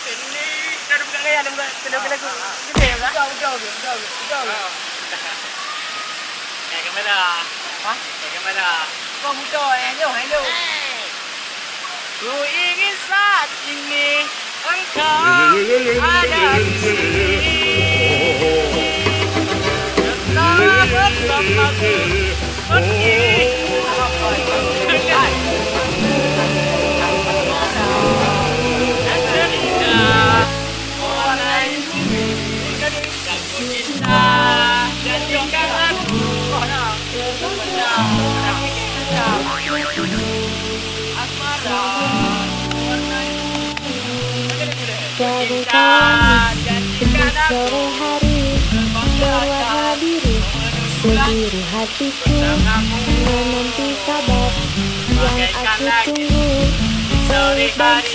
Ini dah buka gaya, dah buka lagu. Gede kan? Betul. Kayak kamera. Hah? Kayak kamera. Kau buka hello. Ku ingin saat ini engkau ada di sini. Tetap bersamaku pergi. Bagaikan di sore hari berwarna biru, sebiru hatiku menanti kabar yang aku tunggu. Sore hari